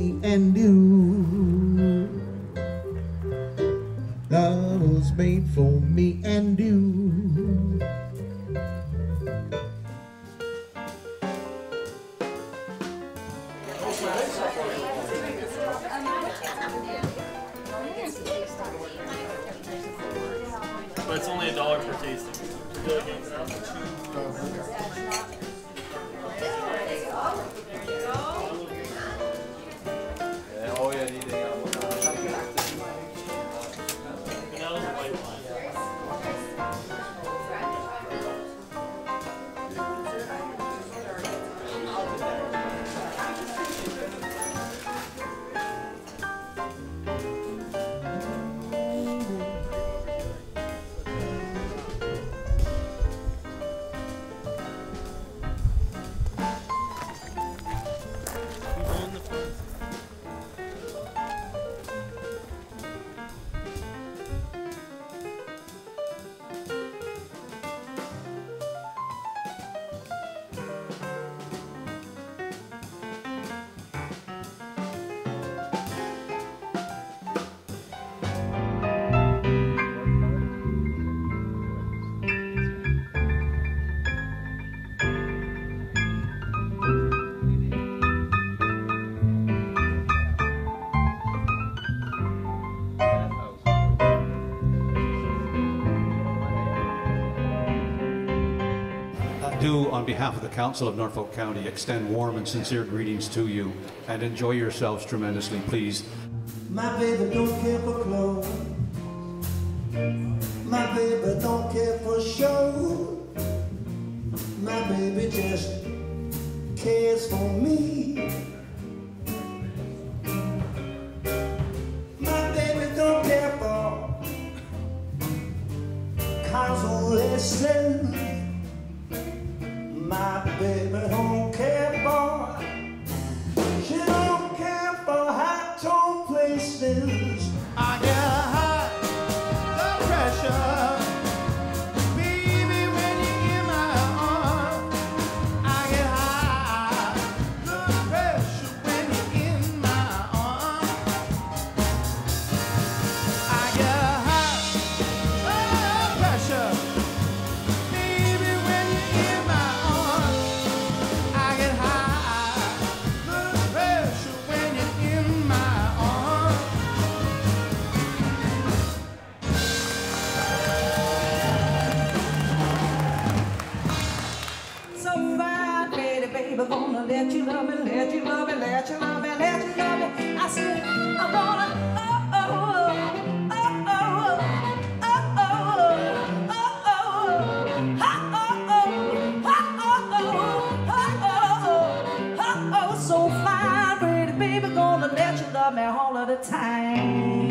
me and you. Love was made for me and you. But it's only $1 per tasting. Oh yeah, need a do, on behalf of the Council of Norfolk County, extend warm and sincere greetings to you, and enjoy yourselves tremendously, please. My baby don't care for clothes. My baby don't care for show. My baby just cares for me. My baby don't care for consolation. My baby don't care for, she don't care for high tone places. I get high blood pressure, baby, when you're in my arms. I get high blood pressure when you're in my arms. I get high blood pressure, baby, when you're in my arms. I get high blood pressure when you're in my arms. So fine, baby, baby, gonna let you love me, let you love me, let you love me, let you love me. I said, I'm gonna, so fine, pretty baby, gonna let you love me all of the time.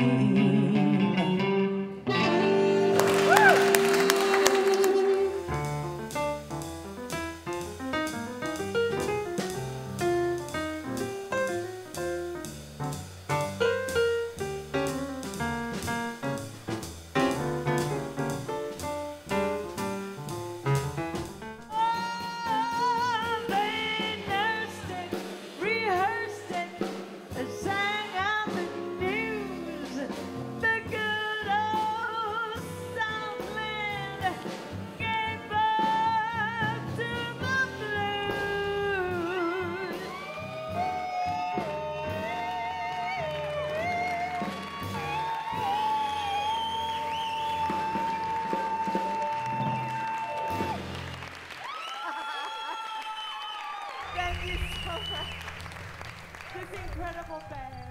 Thank you so much. This incredible band.